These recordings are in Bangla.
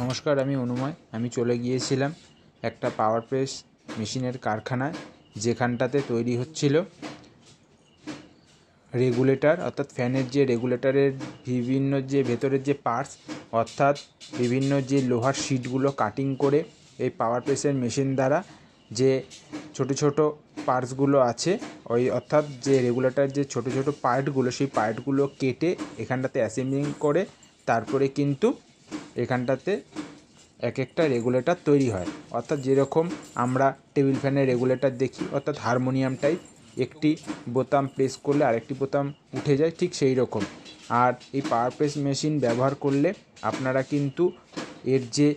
নমস্কার, আমি অনুময়। আমি চলে গিয়েছিলাম একটা পাওয়ার প্রেস মেশিনের কারখানায়, যেখানটাতে তৈরি হচ্ছিল রেগুলেটর, অর্থাৎ ফ্যানের যে রেগুলেটরের বিভিন্ন যে ভেতরের যে পার্টস, অর্থাৎ বিভিন্ন যে লোহার শিটগুলো কাটিং করে এই পাওয়ার প্রেসের মেশিন দ্বারা যে ছোট ছোট পার্টসগুলো আছে, অর্থাৎ যে রেগুলেটর যে ছোট ছোট পার্টগুলো, সেই পার্টগুলো কেটে এখানটাতে অ্যাসেম্বলিং করে তারপরে কিন্তু এখানটাতে এক একটা রেগুলেটর তৈরি হয়। অর্থাৎ যেরকম আমরা টেবিল ফ্যানের রেগুলেটর দেখি, অর্থাৎ হারমোনিয়াম টাইপ, একটি বোতাম প্রেস করলে আরেকটি বোতাম উঠে যায়, ঠিক সেই রকম। আর এই পাওয়ার প্রেস মেশিন ব্যবহার করলে আপনারা কিন্তু এর যে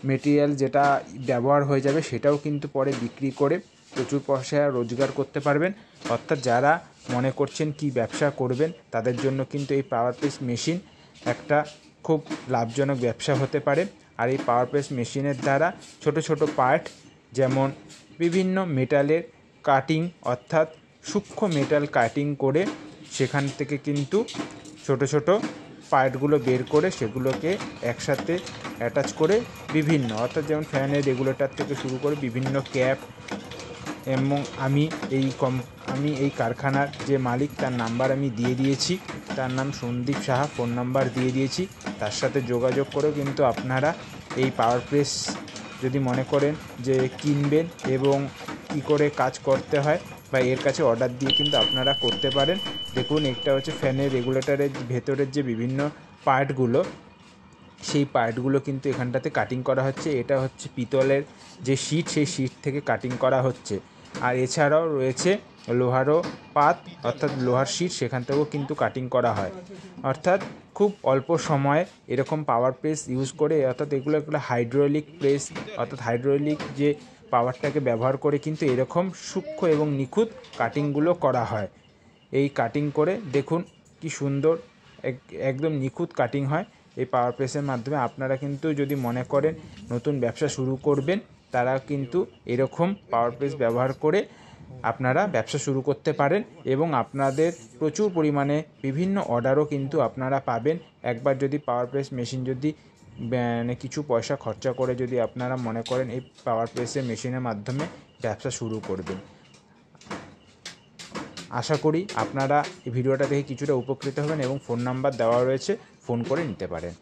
মেটেরিয়াল যেটা ব্যবহার হয়ে যাবে সেটাও কিন্তু পরে বিক্রি করে প্রচুর পয়সা রোজগার করতে পারবেন। অর্থাৎ যারা মনে করছেন কি ব্যবসা করবেন, তাদের জন্য কিন্তু এই পাওয়ার প্রেস মেশিন একটা খুব লাভজনক ব্যবসা হতে পারে। আর এই পাওয়ার প্রেস মেশিনের দ্বারা ছোট ছোট পার্ট, যেমন বিভিন্ন মেটালের কাটিং, অর্থাৎ সূক্ষ্ম মেটাল কাটিং করে সেখান থেকে কিন্তু ছোট ছোট পার্টগুলো বের করে সেগুলোকে একসাথে অ্যাটাচ করে বিভিন্ন, অর্থাৎ যেমন ফ্যানের রেগুলেটর থেকে শুরু করে বিভিন্ন ক্যাপ। এবং আমি এই কারখানার যে মালিক, তার নাম্বার আমি দিয়ে দিয়েছি, তার নাম সন্দীপ সাহা, ফোন নাম্বার দিয়ে দিয়েছি। তার সাথে যোগাযোগ করেও কিন্তু আপনারা এই পাওয়ার প্রেস যদি মনে করেন যে কিনবেন এবং কী করে কাজ করতে হয়, বা এর কাছে অর্ডার দিয়ে কিন্তু আপনারা করতে পারেন। দেখুন, একটা হচ্ছে ফ্যানের রেগুলেটরের ভেতরের যে বিভিন্ন পার্টগুলো, সেই পার্টগুলো কিন্তু এখানটাতে কাটিং করা হচ্ছে। এটা হচ্ছে পিতলের যে শিট, সেই শিট থেকে কাটিং করা হচ্ছে। আর এছাড়াও রয়েছে লোহারও পাত, অর্থাৎ লোহার শিট, সেখান থেকেও কিন্তু কাটিং করা হয়। অর্থাৎ খুব অল্প সময়ে এরকম পাওয়ার প্রেস ইউজ করে, অর্থাৎ এগুলো হাইড্রোলিক প্রেস, অর্থাৎ হাইড্রোলিক যে পাওয়ারটাকে ব্যবহার করে কিন্তু এরকম সূক্ষ্ম এবং নিখুঁত কাটিংগুলো করা হয়। এই কাটিং করে দেখুন কি সুন্দর, একদম নিখুঁত কাটিং হয় এই পাওয়ার প্রেসের মাধ্যমে। আপনারা কিন্তু যদি মনে করেন নতুন ব্যবসা শুরু করবেন, তারা কিন্তু এরকম পাওয়ার প্রেস ব্যবহার করে আপনারা ব্যবসা শুরু করতে পারেন, এবং আপনাদের প্রচুর পরিমাণে বিভিন্ন অর্ডারও কিন্তু আপনারা পাবেন। একবার যদি পাওয়ার প্রেস মেশিন যদি কিছু পয়সা খরচা করে যদি আপনারা মনে করেন এই পাওয়ার প্রেসের মেশিনের মাধ্যমে ব্যবসা শুরু করবেন। আশা করি আপনারা এই ভিডিওটা দেখে কিছুটা উপকৃত হবেন, এবং ফোন নাম্বার দেওয়া রয়েছে, ফোন করে নিতে পারেন।